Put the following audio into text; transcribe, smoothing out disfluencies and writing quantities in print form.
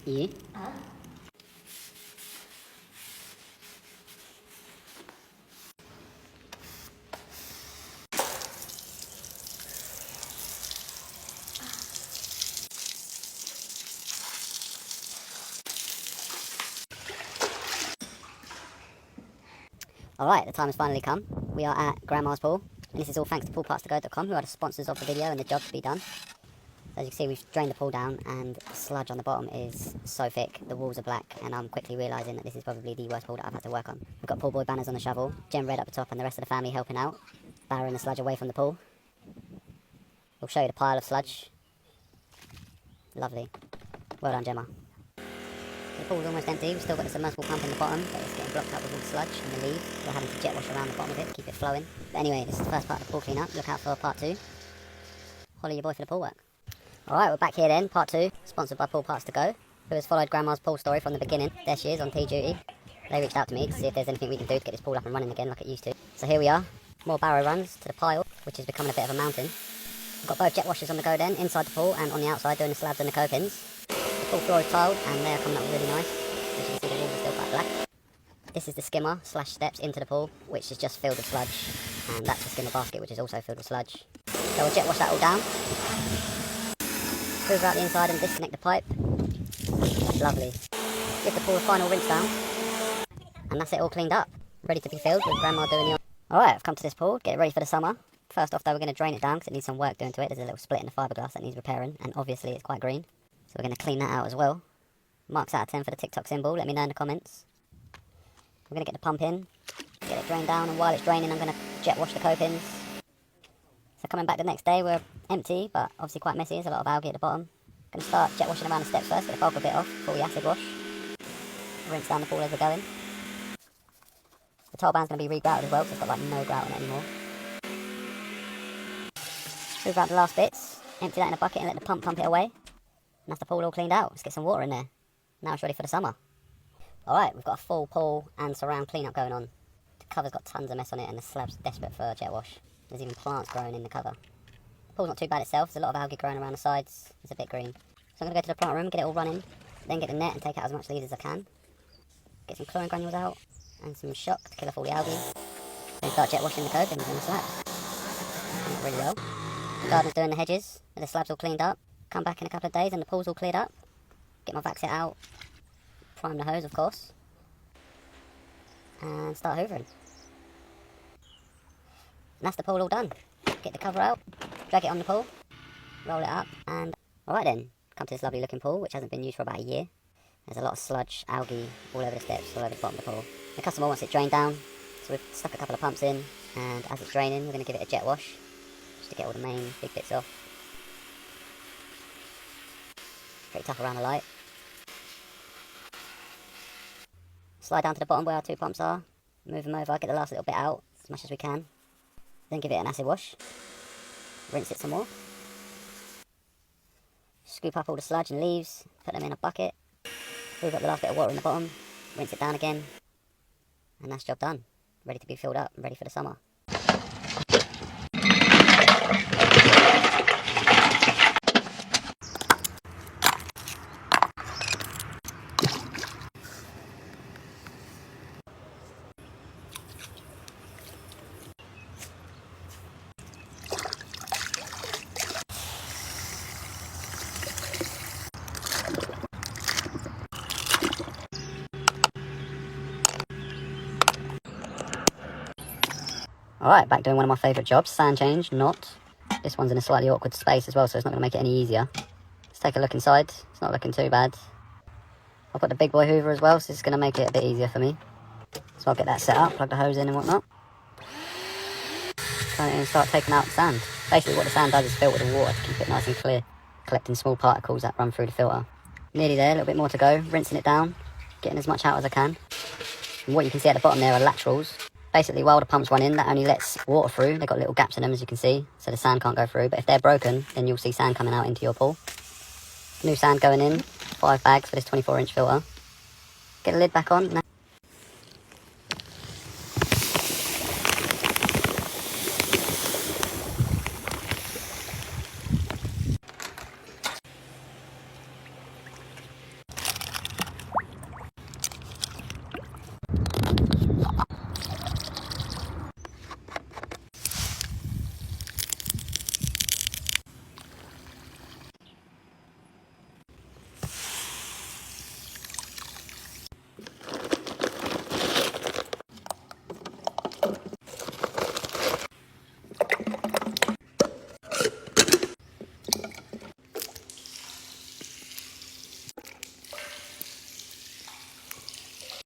You? Alright, the time has finally come. We are at Grandma's pool, and this is all thanks to poolparts2go.com, who are the sponsors of the video and the job to be done. As you can see, we've drained the pool down, and the sludge on the bottom is so thick, the walls are black, and I'm quickly realising that this is probably the worst pool that I've had to work on. We've got pool boy banners on the shovel, Gem Red up the top, and the rest of the family helping out, barrowing the sludge away from the pool. We'll show you the pile of sludge. Lovely. Well done, Gemma. The pool's almost empty. We've still got the submersible pump in the bottom, but it's getting blocked up with all the sludge and the leaves. We're having to jet wash around the bottom of it to keep it flowing. But anyway, this is the first part of the pool clean-up. Look out for part 2. Holler your boy for the pool work. Alright, we're back here then, part 2, sponsored by Pool Parts to Go, who has followed Grandma's pool story from the beginning. There she is on tea duty. They reached out to me to see if there's anything we can do to get this pool up and running again like it used to. So here we are, more barrow runs to the pile, which is becoming a bit of a mountain. We've got both jet washers on the go then, inside the pool and on the outside doing the slabs and the copings. The pool floor is tiled and they're coming up really nice. As you can see, the walls are still quite black. This is the skimmer slash steps into the pool, which is just filled with sludge. And that's the skimmer basket, which is also filled with sludge. So we'll jet wash that all down. Hoover out the inside and disconnect the pipe. Lovely. Give the pool a final rinse down. And that's it all cleaned up. Ready to be filled with Grandma doing the... Alright, I've come to this pool, get it ready for the summer. First off though, we're going to drain it down because it needs some work doing to it. There's a little split in the fiberglass that needs repairing, and obviously it's quite green. So we're going to clean that out as well. Marks out of 10 for the TikTok symbol, let me know in the comments. We're going to get the pump in, get it drained down, and while it's draining I'm going to jet wash the copings. So coming back the next day, we're empty, but obviously quite messy. There's a lot of algae at the bottom. Going to start jet washing around the steps first, get the bulk a bit off before we acid wash. Rinse down the pool as we're going. The towel band's going to be re-grouted as well, because it's got like no grout on it anymore. Move out the last bits, empty that in a bucket and let the pump it away. And that's the pool all cleaned out. Let's get some water in there. Now it's ready for the summer. Alright, we've got a full pool and surround clean-up going on. The cover's got tons of mess on it and the slab's desperate for jet wash. There's even plants growing in the cover. The pool's not too bad itself, there's a lot of algae growing around the sides. It's a bit green. So I'm going to go to the plant room, get it all running, then get the net and take out as much leaves as I can. Get some chlorine granules out and some shock to kill off all the algae. Then start jet washing the copings and the slabs. Doing it really well. The gardener's doing the hedges, and the slab's all cleaned up. Come back in a couple of days and the pool's all cleared up. Get my vac set out, prime the hose of course, and start hoovering. And that's the pool all done. Get the cover out, drag it on the pool, roll it up, and alright then, come to this lovely looking pool which hasn't been used for about a year. There's a lot of sludge, algae all over the steps, all over the bottom of the pool. The customer wants it drained down, so we've stuck a couple of pumps in, and as it's draining we're going to give it a jet wash, just to get all the main big bits off. Pretty tough around the light. Slide down to the bottom where our 2 pumps are, move them over, get the last little bit out as much as we can, then give it an acid wash, rinse it some more, scoop up all the sludge and leaves, put them in a bucket, move up the last bit of water in the bottom, rinse it down again, and that's job done, ready to be filled up and ready for the summer. Alright, back doing one of my favourite jobs, sand change, not. This one's in a slightly awkward space as well, so it's not going to make it any easier. Let's take a look inside, it's not looking too bad. I've got the big boy hoover as well, so this is going to make it a bit easier for me. So I'll get that set up, plug the hose in and whatnot. Turn it in and start taking out the sand. Basically what the sand does is filter the water to keep it nice and clear, collecting small particles that run through the filter. Nearly there, a little bit more to go, rinsing it down, getting as much out as I can. And what you can see at the bottom there are laterals. Basically, while the pump's running, that only lets water through. They've got little gaps in them, as you can see, so the sand can't go through. But if they're broken, then you'll see sand coming out into your pool. New sand going in, 5 bags for this 24-inch filter. Get the lid back on.